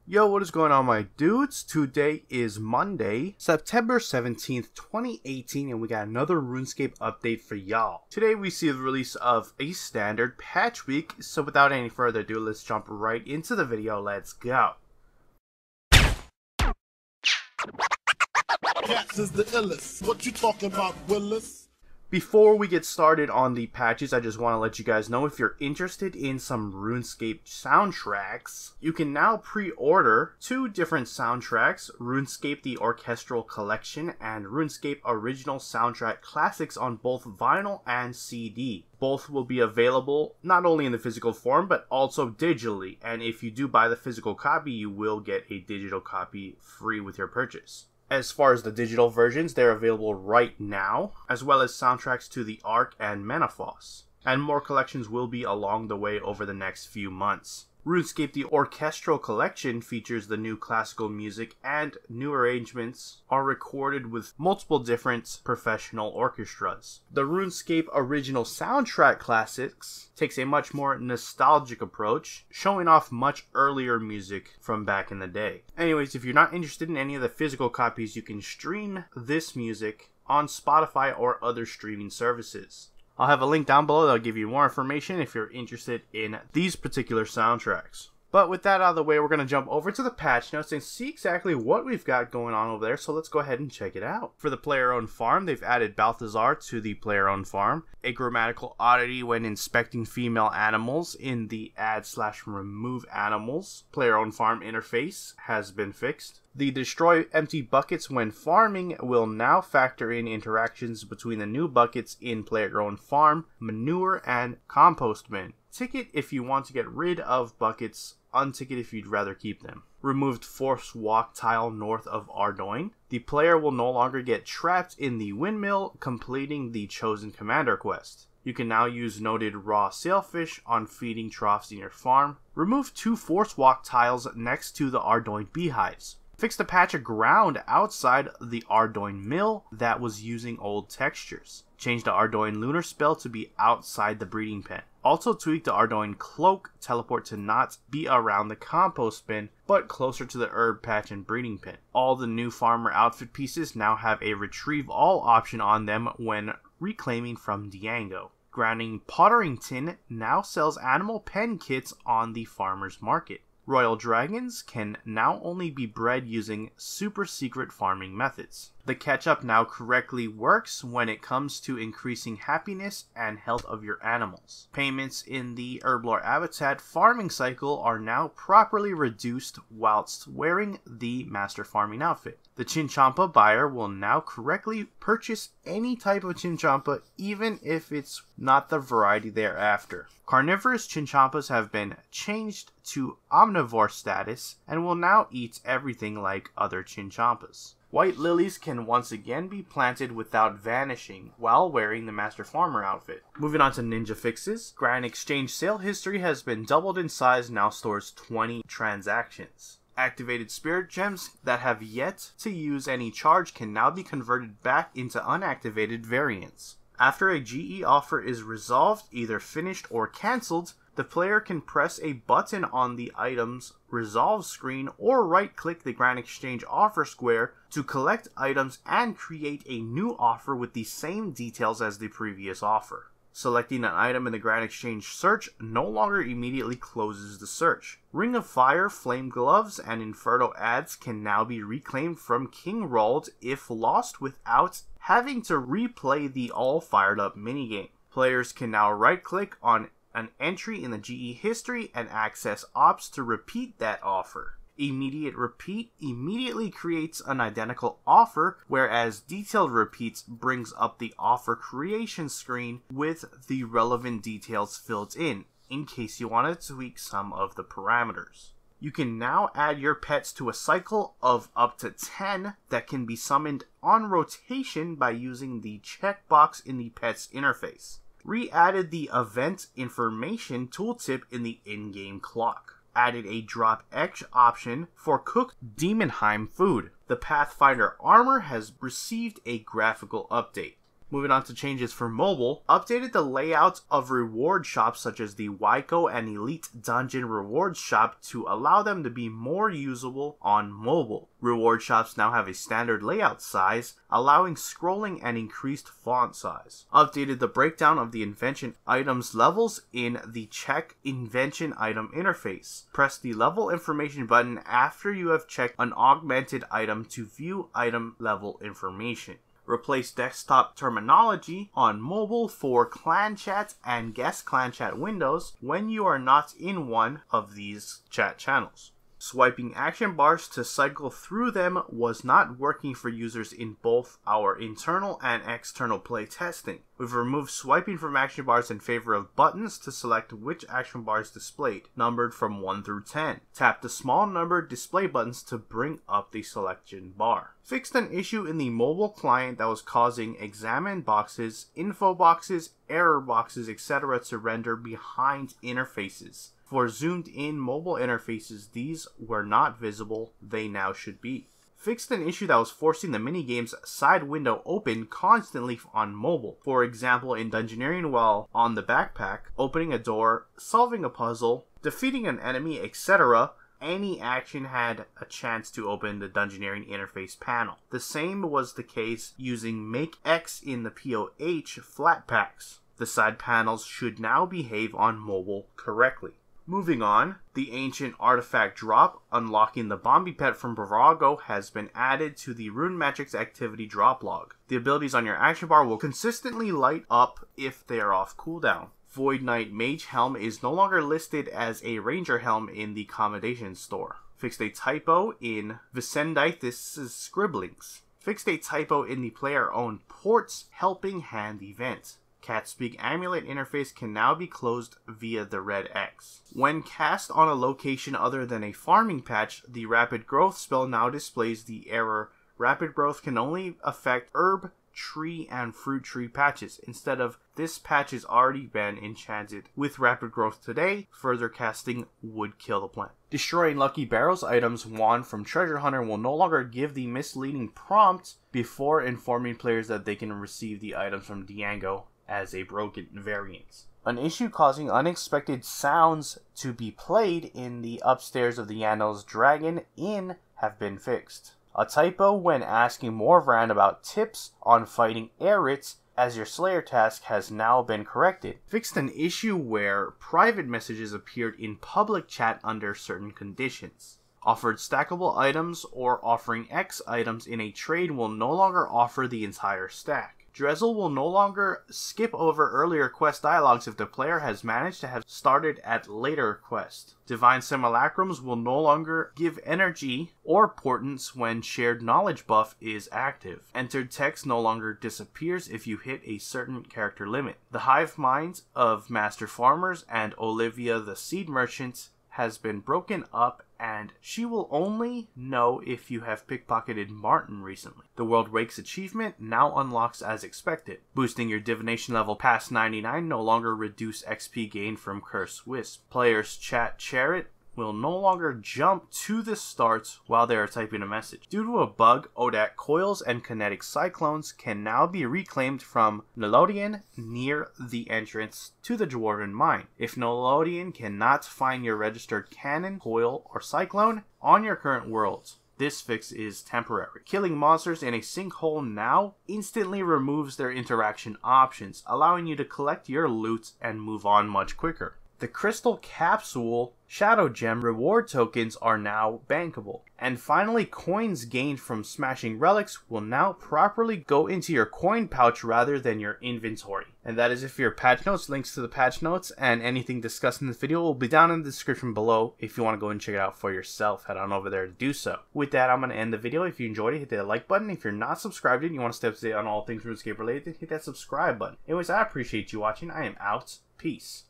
Yo, what is going on, my dudes? Today is Monday, September 17th, 2018, and we got another RuneScape update for y'all. Today we see the release of a standard patch week, so without any further ado, let's jump right into the video. Let's go. Cats is the illest. What you talking about, Willis? Before we get started on the patches, I just want to let you guys know if you're interested in some RuneScape soundtracks, you can now pre-order two different soundtracks, RuneScape the Orchestral Collection and RuneScape Original Soundtrack Classics on both vinyl and CD. Both will be available not only in the physical form, but also digitally, and if you do buy the physical copy, you will get a digital copy free with your purchase. As far as the digital versions, they're available right now, as well as soundtracks to the Ark and Menafos. And more collections will be along the way over the next few months. RuneScape the Orchestral Collection features the new classical music, and new arrangements are recorded with multiple different professional orchestras. The RuneScape Original Soundtrack Classics takes a much more nostalgic approach, showing off much earlier music from back in the day. Anyways, if you're not interested in any of the physical copies, you can stream this music on Spotify or other streaming services. I'll have a link down below that'll give you more information if you're interested in these particular soundtracks. But with that out of the way, we're going to jump over to the patch notes and see exactly what we've got going on over there, so let's go ahead and check it out. For the player-owned farm, they've added Balthazar to the player-owned farm, a grammatical oddity when inspecting female animals in the add/remove animals player-owned farm interface has been fixed. The destroy empty buckets when farming will now factor in interactions between the new buckets in player-owned farm, manure, and compost bin. Ticket if you want to get rid of buckets, unticket if you'd rather keep them. Removed force walk tile north of Ardoin. The player will no longer get trapped in the windmill completing the chosen commander quest. You can now use noted raw sailfish on feeding troughs in your farm. Remove two force walk tiles next to the Ardoin beehives. Fixed a patch of ground outside the Ardoin mill that was using old textures. Changed the Ardoin lunar spell to be outside the breeding pen. Also tweaked the Ardoin cloak teleport to not be around the compost bin, but closer to the herb patch and breeding pen. All the new farmer outfit pieces now have a retrieve all option on them when reclaiming from Diango. Grounding Potterington now sells animal pen kits on the farmer's market. Royal dragons can now only be bred using super secret farming methods. The catch-up now correctly works when it comes to increasing happiness and health of your animals. Payments in the Herblore Habitat farming cycle are now properly reduced whilst wearing the master farming outfit. The Chinchompa buyer will now correctly purchase any type of Chinchompa, even if it's not the variety they're after. Carnivorous Chinchompas have been changed to omnivore status and will now eat everything like other Chinchompas. White lilies can once again be planted without vanishing while wearing the Master Farmer outfit. Moving on to ninja fixes, Grand Exchange sale history has been doubled in size, now stores 20 transactions. Activated spirit gems that have yet to use any charge can now be converted back into unactivated variants. After a GE offer is resolved, either finished or cancelled, the player can press a button on the item's resolve screen or right-click the Grand Exchange offer square to collect items and create a new offer with the same details as the previous offer. Selecting an item in the Grand Exchange search no longer immediately closes the search. Ring of Fire, Flame Gloves, and Inferno ads can now be reclaimed from King Rold if lost without having to replay the all fired up minigame. Players can now right-click on an entry in the GE history and access ops to repeat that offer. Immediate repeat immediately creates an identical offer, whereas detailed repeats brings up the offer creation screen with the relevant details filled in case you want to tweak some of the parameters. You can now add your pets to a cycle of up to 10 that can be summoned on rotation by using the checkbox in the pet's interface. Re-added the event information tooltip in the in-game clock. Added a drop X option for cooked Demonheim food. The Pathfinder armor has received a graphical update. Moving on to changes for mobile, updated the layout of reward shops such as the Waiko and Elite Dungeon Rewards Shop to allow them to be more usable on mobile. Reward shops now have a standard layout size, allowing scrolling and increased font size. Updated the breakdown of the invention items levels in the check invention item interface. Press the level information button after you have checked an augmented item to view item level information. Replace desktop terminology on mobile for clan chat and guest clan chat windows when you are not in one of these chat channels. Swiping action bars to cycle through them was not working for users in both our internal and external play testing. We've removed swiping from action bars in favor of buttons to select which action bar is displayed, numbered from 1 through 10. Tap the small numbered display buttons to bring up the selection bar. Fixed an issue in the mobile client that was causing examine boxes, info boxes, error boxes, etc. to render behind interfaces. For zoomed in mobile interfaces, these were not visible, they now should be. Fixed an issue that was forcing the minigame's side window open constantly on mobile. For example, in Dungeoneering while on the backpack, opening a door, solving a puzzle, defeating an enemy, etc., any action had a chance to open the Dungeoneering interface panel. The same was the case using Make X in the POH flat packs. The side panels should now behave on mobile correctly. Moving on, the ancient artifact drop, unlocking the Bombi pet from Bravado, has been added to the Rune Magic's activity drop log. The abilities on your action bar will consistently light up if they are off cooldown. Void Knight Mage Helm is no longer listed as a Ranger Helm in the accommodation store. Fixed a typo in Vicenditis' scribblings. Fixed a typo in the player-owned Port's Helping Hand event. Catspeak Amulet interface can now be closed via the red X. When cast on a location other than a farming patch, the Rapid Growth spell now displays the error Rapid Growth can only affect herb, tree, and fruit tree patches, instead of this patch has already been enchanted with Rapid Growth today, further casting would kill the plant. Destroying Lucky Barrels items won from Treasure Hunter will no longer give the misleading prompt before informing players that they can receive the items from Diango as a broken variant. An issue causing unexpected sounds to be played in the upstairs of the Yandal's Dragon Inn have been fixed. A typo when asking Morvran about tips on fighting Erits as your Slayer task has now been corrected. Fixed an issue where private messages appeared in public chat under certain conditions. Offered stackable items or offering X items in a trade will no longer offer the entire stack. Drezel will no longer skip over earlier quest dialogues if the player has managed to have started at later quest. Divine Simulacrums will no longer give energy or portents when shared knowledge buff is active. Entered text no longer disappears if you hit a certain character limit. The hive mind of Master Farmers and Olivia the Seed Merchant has been broken up, and she will only know if you have pickpocketed Martin recently. The World Wakes achievement now unlocks as expected. Boosting your divination level past 99 no longer reduce XP gain from Curse Wisp. Players chat Chariot will no longer jump to the start while they are typing a message. Due to a bug, Odak coils and kinetic cyclones can now be reclaimed from Nolodian near the entrance to the Dwarven Mine. If Nolodian cannot find your registered cannon, coil, or cyclone on your current worlds, this fix is temporary. Killing monsters in a sinkhole now instantly removes their interaction options, allowing you to collect your loot and move on much quicker. The Crystal Capsule Shadow Gem reward tokens are now bankable. And finally, coins gained from smashing relics will now properly go into your coin pouch rather than your inventory. And that is it for your patch notes. Links to the patch notes and anything discussed in this video will be down in the description below if you want to go and check it out for yourself. Head on over there to do so. With that, I'm going to end the video. If you enjoyed it, hit that like button. If you're not subscribed and you want to stay up to date on all things RuneScape related, hit that subscribe button. Anyways, I appreciate you watching. I am out. Peace.